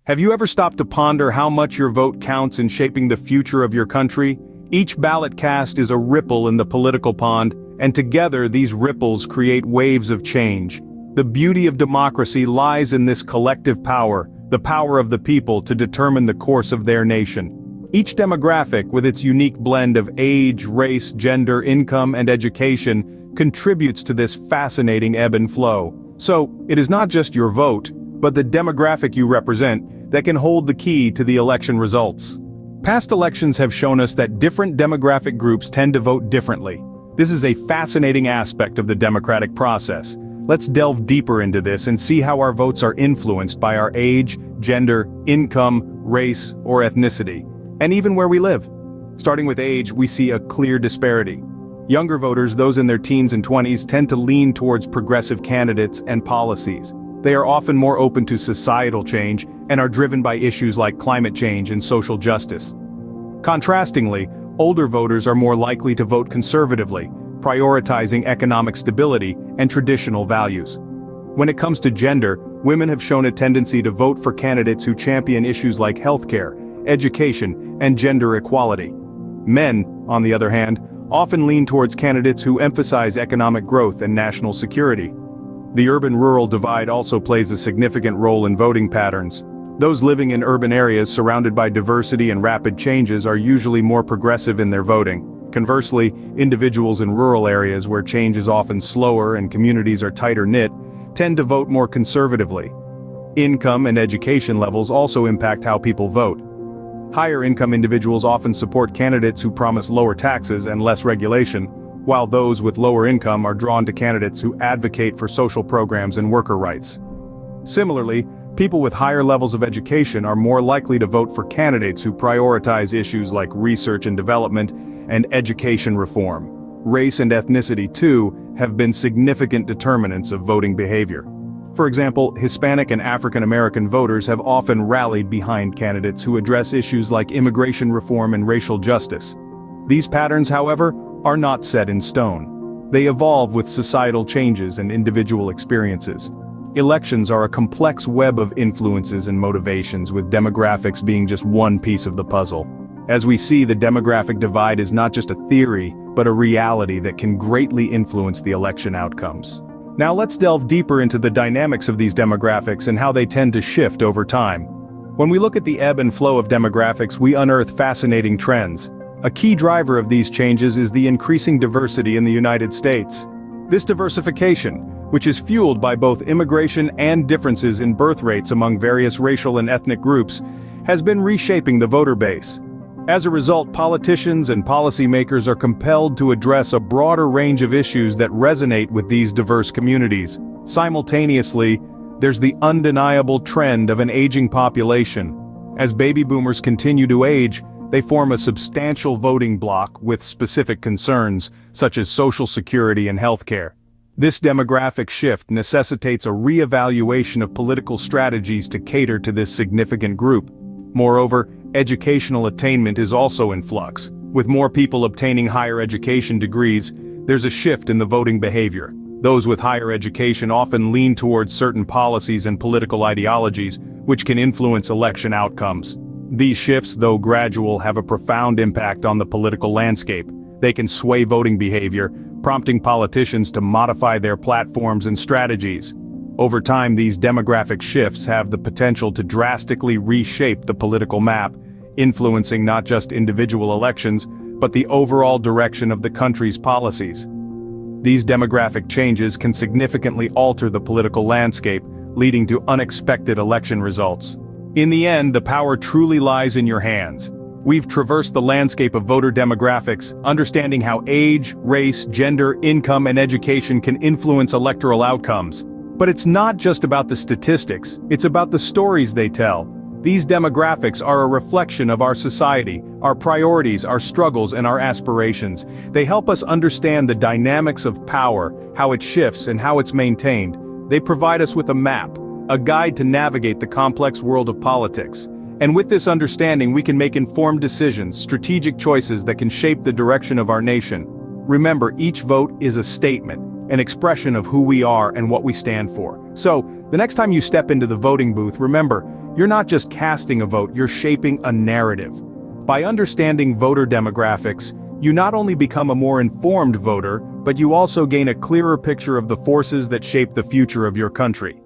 Have you ever stopped to ponder how much your vote counts in shaping the future of your country? Each ballot cast is a ripple in the political pond, and together these ripples create waves of change. The beauty of democracy lies in this collective power, the power of the people to determine the course of their nation. Each demographic, with its unique blend of age, race, gender, income, and education, contributes to this fascinating ebb and flow. So, it is not just your vote, but the demographic you represent that can hold the key to the election results. Past elections have shown us that different demographic groups tend to vote differently. This is a fascinating aspect of the democratic process. Let's delve deeper into this and see how our votes are influenced by our age, gender, income, race, or ethnicity, and even where we live. Starting with age, we see a clear disparity. Younger voters, those in their teens and 20s, tend to lean towards progressive candidates and policies. They are often more open to societal change and are driven by issues like climate change and social justice. Contrastingly, older voters are more likely to vote conservatively, prioritizing economic stability and traditional values. When it comes to gender, women have shown a tendency to vote for candidates who champion issues like healthcare, education, and gender equality. Men, on the other hand, often lean towards candidates who emphasize economic growth and national security. The urban-rural divide also plays a significant role in voting patterns. Those living in urban areas surrounded by diversity and rapid changes are usually more progressive in their voting. Conversely, individuals in rural areas where change is often slower and communities are tighter-knit tend to vote more conservatively. Income and education levels also impact how people vote. Higher-income individuals often support candidates who promise lower taxes and less regulation, while those with lower income are drawn to candidates who advocate for social programs and worker rights. Similarly, people with higher levels of education are more likely to vote for candidates who prioritize issues like research and development and education reform. Race and ethnicity, too, have been significant determinants of voting behavior. For example, Hispanic and African American voters have often rallied behind candidates who address issues like immigration reform and racial justice. These patterns, however, are not set in stone. They evolve with societal changes and individual experiences. Elections are a complex web of influences and motivations, with demographics being just one piece of the puzzle. As we see, the demographic divide is not just a theory, but a reality that can greatly influence the election outcomes. Now let's delve deeper into the dynamics of these demographics and how they tend to shift over time. When we look at the ebb and flow of demographics, we unearth fascinating trends. A key driver of these changes is the increasing diversity in the United States. This diversification, which is fueled by both immigration and differences in birth rates among various racial and ethnic groups, has been reshaping the voter base. As a result, politicians and policymakers are compelled to address a broader range of issues that resonate with these diverse communities. Simultaneously, there's the undeniable trend of an aging population. As baby boomers continue to age, they form a substantial voting bloc with specific concerns, such as social security and healthcare. This demographic shift necessitates a re-evaluation of political strategies to cater to this significant group. Moreover, educational attainment is also in flux. With more people obtaining higher education degrees, there's a shift in the voting behavior. Those with higher education often lean towards certain policies and political ideologies, which can influence election outcomes. These shifts, though gradual, have a profound impact on the political landscape. They can sway voting behavior, prompting politicians to modify their platforms and strategies. Over time, these demographic shifts have the potential to drastically reshape the political map, influencing not just individual elections, but the overall direction of the country's policies. These demographic changes can significantly alter the political landscape, leading to unexpected election results. In the end, the power truly lies in your hands. We've traversed the landscape of voter demographics, understanding how age, race, gender, income, and education can influence electoral outcomes. But it's not just about the statistics, it's about the stories they tell. These demographics are a reflection of our society, our priorities, our struggles, and our aspirations. They help us understand the dynamics of power, how it shifts, and how it's maintained. They provide us with a map, a guide to navigate the complex world of politics. And with this understanding, we can make informed decisions, strategic choices that can shape the direction of our nation. Remember, each vote is a statement, an expression of who we are and what we stand for. So, the next time you step into the voting booth, remember, You're not just casting a vote, you're shaping a narrative. By understanding voter demographics, you not only become a more informed voter, but you also gain a clearer picture of the forces that shape the future of your country.